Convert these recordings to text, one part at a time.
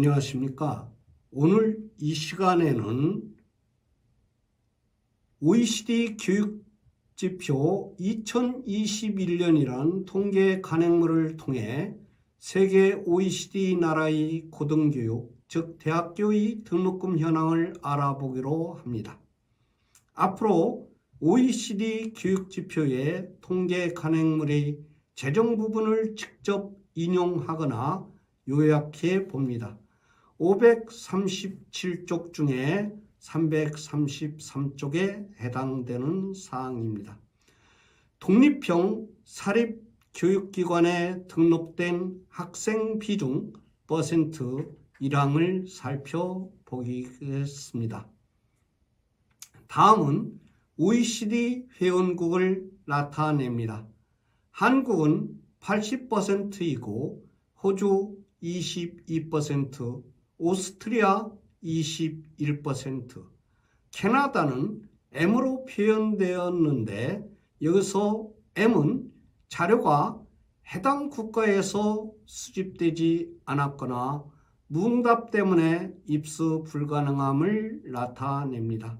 안녕하십니까. 오늘 이 시간에는 OECD 교육지표 2021년이란 통계 간행물을 통해 세계 OECD 나라의 고등교육, 즉 대학교의 등록금 현황을 알아보기로 합니다. 앞으로 OECD 교육지표의 통계 간행물의 재정 부분을 직접 인용하거나 요약해 봅니다. 537쪽 중에 333쪽에 해당되는 사항입니다. 독립형 사립교육기관에 등록된 학생 비중 퍼센트 1항을 살펴보겠습니다. 다음은 OECD 회원국을 나타냅니다. 한국은 80%이고 호주 22%, 오스트리아 21%, 캐나다는 M으로 표현되었는데 여기서 M은 자료가 해당 국가에서 수집되지 않았거나 무응답 때문에 입수 불가능함을 나타냅니다.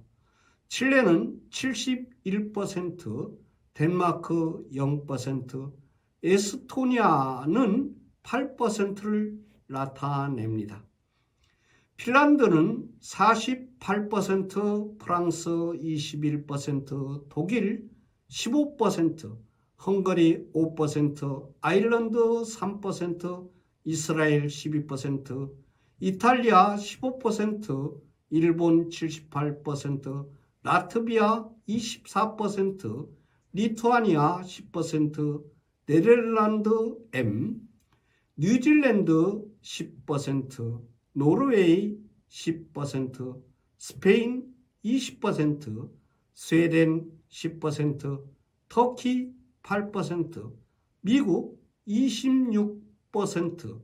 칠레는 71%, 덴마크 0%, 에스토니아는 8%를 나타냅니다. 핀란드는 48%, 프랑스 21%, 독일 15%, 헝가리 5%, 아일랜드 3%, 이스라엘 12%, 이탈리아 15%, 일본 78%, 라트비아 24%, 리투아니아 10%, 네덜란드 M, 뉴질랜드 10%, 노르웨이 10%, 스페인 20%, 스웨덴 10%, 터키 8%, 미국 26%,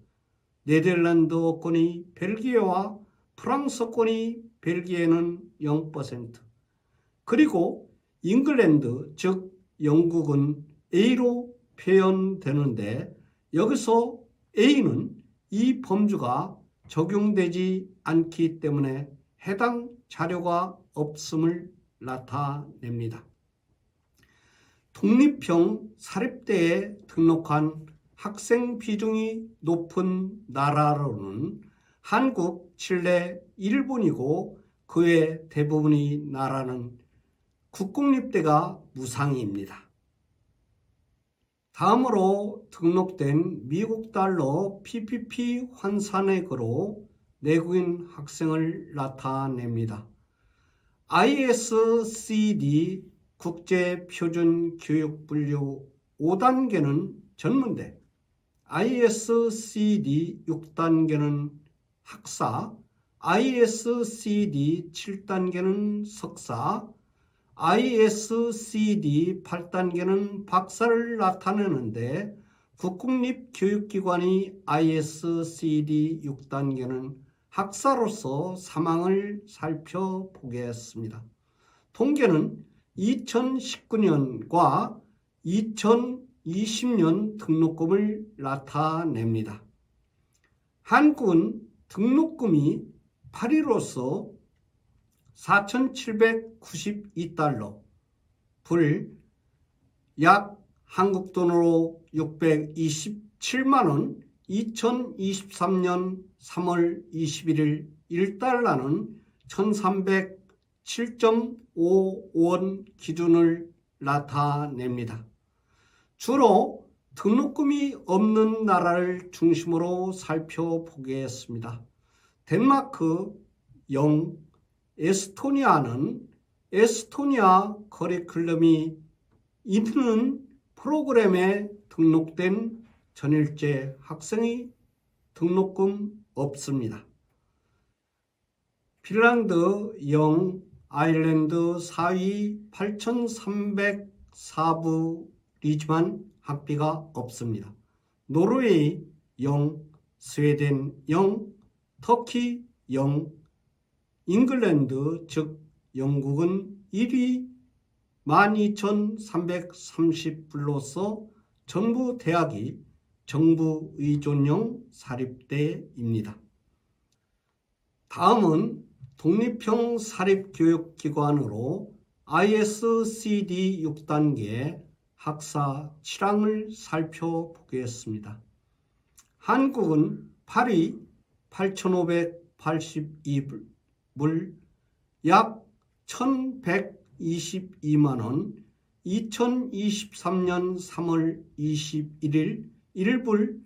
네덜란드어권이 벨기에와 프랑스어권이 벨기에는 0%, 그리고 잉글랜드 즉 영국은 A로 표현되는데 여기서 A는 이 범주가 적용되지 않기 때문에 해당 자료가 없음을 나타냅니다. 독립형 사립대에 등록한 학생 비중이 높은 나라로는 한국, 칠레, 일본이고 그 외 대부분의 나라는 국공립대가 무상입니다. 다음으로 등록된 미국 달러 PPP 환산액으로 내국인 학생을 나타냅니다. ISCD 국제표준교육분류 5단계는 전문대, ISCD 6단계는 학사, ISCD 7단계는 석사, ISCD 8단계는 박사를 나타내는데 국공립교육기관이 ISCD 6단계는 학사로서 사망을 살펴보겠습니다. 통계는 2019년과 2020년 등록금을 나타냅니다. 한국은 등록금이 8위로서 4,792달러, 불 약 한국 돈으로 627만원, 2023년 3월 21일 1달러는 1,307.55원 기준을 나타냅니다. 주로 등록금이 없는 나라를 중심으로 살펴보겠습니다. 덴마크 0, 에스토니아는 에스토니아 커리큘럼이 있는 프로그램에 등록된 전일제 학생의 등록금 없습니다. 핀란드 0, 아일랜드 4위 8,304불이지만 학비가 없습니다. 노르웨이 0, 스웨덴 0, 터키 0, 잉글랜드 즉 영국은 1위 12,330불로서 전부 대학이 정부 의존형 사립대입니다. 다음은 독립형 사립교육기관으로 ISCD 6단계 학사 7항을 살펴보겠습니다. 한국은 파리 8,582불 약 1,122만원 2023년 3월 21일 1불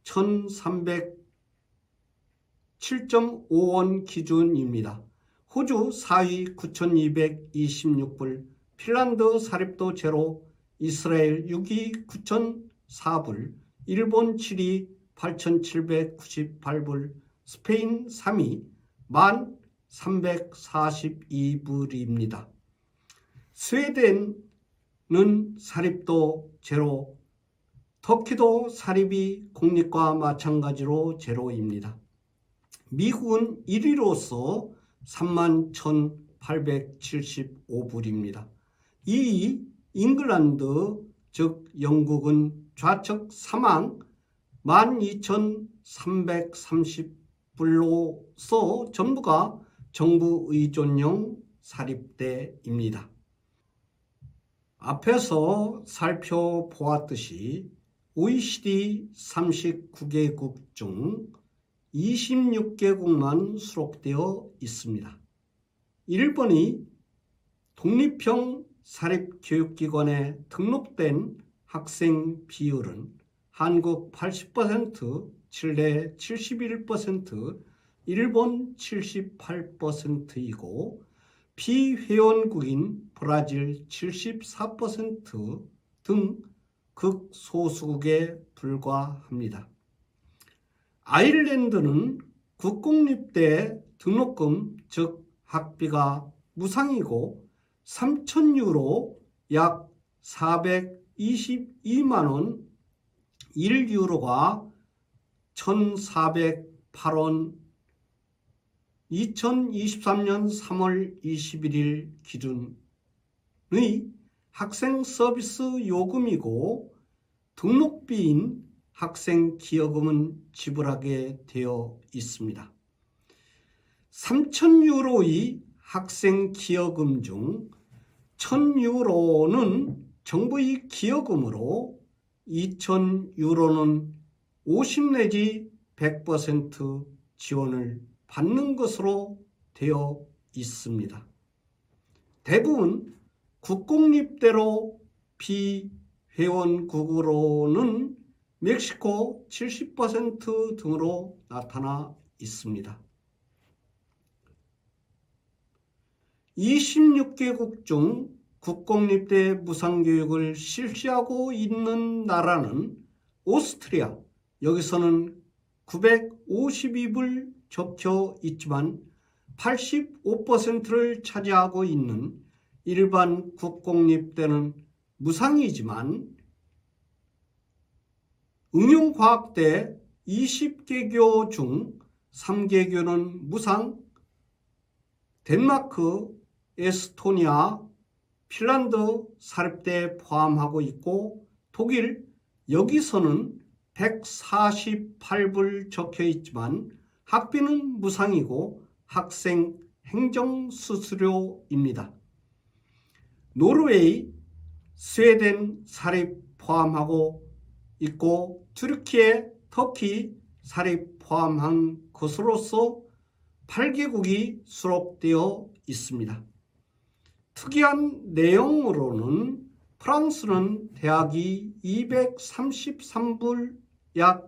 1,307.5원 기준입니다. 호주 4위 9,226불, 핀란드 사립도 제로, 이스라엘 6위 9,004불, 일본 7위 8,798불, 스페인 3위 1,342불입니다. 스웨덴은 사립도 제로, 터키도 사립이 공립과 마찬가지로 제로입니다. 미국은 1위로서 31,875불입니다. 2위 잉글랜드 즉 영국은 좌측 3항 12,330불로서 전부가 정부 의존형 사립대입니다. 앞에서 살펴보았듯이 OECD 39개국 중 26개국만 수록되어 있습니다. 1번이 독립형 사립교육기관에 등록된 학생 비율은 한국 80%, 칠레 71%, 일본 78%이고 비회원국인 브라질 74% 등 극소수국에 불과합니다. 아일랜드는 국공립대 등록금 즉 학비가 무상이고 3,000유로 약 422만원 1유로가 1,408원 2023년 3월 21일 기준의 학생 서비스 요금이고 등록비인 학생 기여금은 지불하게 되어 있습니다. 3,000유로의 학생 기여금 중 1,000유로는 정부의 기여금으로 2,000유로는 50 내지 100% 지원을 받는 것으로 되어 있습니다. 대부분 국공립대로 비회원국으로는 멕시코 70% 등으로 나타나 있습니다. 26개국 중 국공립대 무상교육을 실시하고 있는 나라는 오스트리아, 여기서는 952불 적혀 있지만 85%를 차지하고 있는 일반 국공립대는 무상이지만 응용과학대 20개교 중 3개교는 무상, 덴마크, 에스토니아, 핀란드 사립대 포함하고 있고 독일 여기서는 148불 적혀 있지만 학비는 무상이고 학생 행정수수료입니다. 노르웨이, 스웨덴 사립 포함하고 있고 튀르키예, 터키 사립 포함한 것으로서 8개국이 수록되어 있습니다. 특이한 내용으로는 프랑스는 대학이 233불 약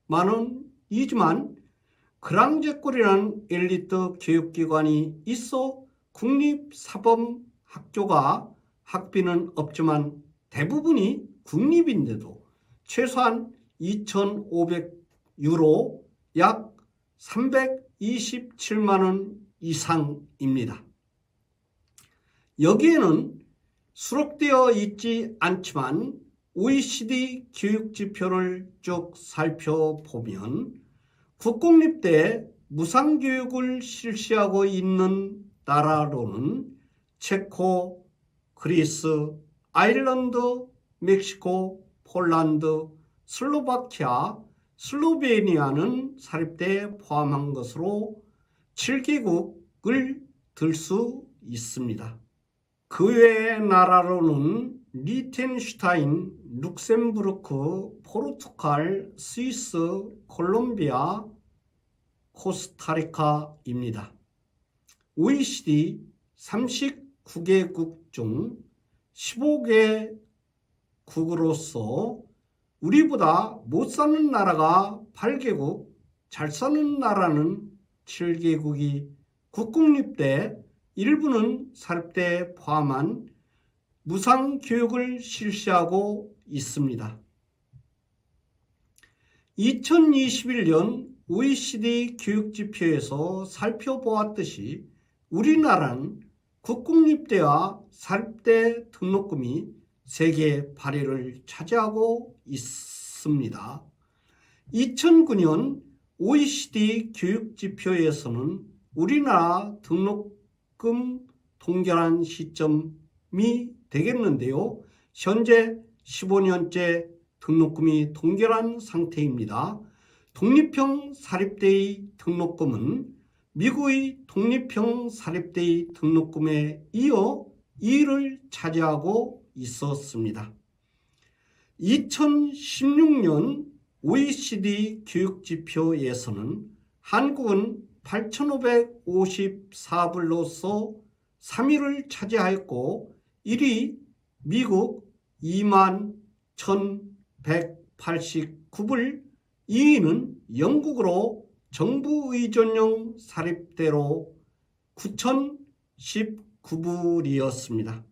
30만원이지만 그랑제골이라는 엘리트 교육기관이 있어 국립사범학교가 학비는 없지만 대부분이 국립인데도 최소한 2,500유로 약 327만원 이상입니다. 여기에는 수록되어 있지 않지만 OECD 교육지표를 쭉 살펴보면 국공립대 무상교육을 실시하고 있는 나라로는 체코, 그리스, 아일랜드, 멕시코, 폴란드, 슬로바키아, 슬로베니아는 사립대에 포함한 것으로 7개국을 들 수 있습니다. 그 외의 나라로는 리텐슈타인, 룩셈부르크, 포르투갈, 스위스, 콜롬비아, 코스타리카입니다. OECD 39개국 중 15개국으로서 우리보다 못 사는 나라가 8개국, 잘 사는 나라는 7개국이 국공립대, 일부는 사립대에 포함한 무상교육을 실시하고 있습니다. 2021년 OECD 교육지표에서 살펴보았듯이 우리나라는 국공립대와 사립대 등록금이 세계 8위를 차지하고 있습니다. 2009년 OECD 교육지표에서는 우리나라 등록금 동결한 시점이 되겠는데요. 현재 15년째 등록금이 동결한 상태입니다. 독립형 사립대의 등록금은 미국의 독립형 사립대의 등록금에 이어 2위를 차지하고 있었습니다. 2016년 OECD 교육지표에서는 한국은 8,554불로서 3위를 차지하였고 1위 미국 21,189불, 2위는 영국으로 정부 의존형 사립대로 9,019불이었습니다.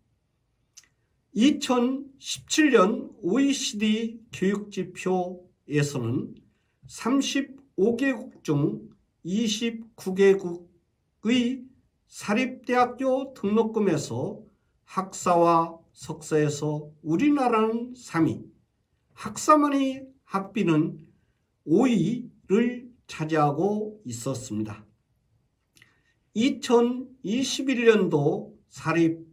2017년 OECD 교육지표에서는 35개국 중 29개국의 사립대학교 등록금에서 학사와 석사에서 우리나라는 3위, 학사만의 학비는 5위를 차지하고 있었습니다. 2021년도 사립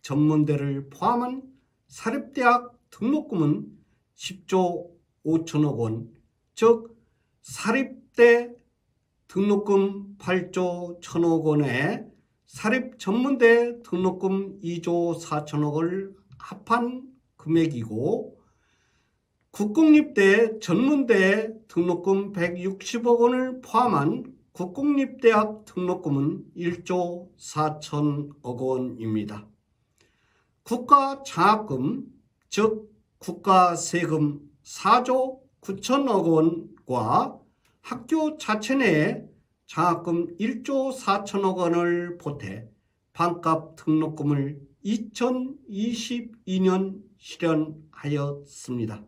전문대를 포함한 사립대학 등록금은 10조 5천억 원, 즉 사립대 등록금 8조 1천억 원에 사립전문대 등록금 2조 4천억을 합한 금액이고 국공립대 전문대 등록금 160억 원을 포함한 국공립대학 등록금은 1조 4천억 원입니다. 국가장학금, 즉 국가세금 4조 9천억 원과 학교 자체 내에 장학금 1조 4천억 원을 보태 반값 등록금을 2022년 실현하였습니다.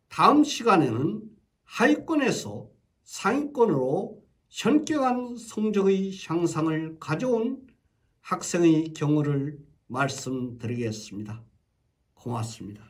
다음 시간에는 하위권에서 상위권으로 현격한 성적의 향상을 가져온 학생의 경우를 말씀드리겠습니다. 고맙습니다.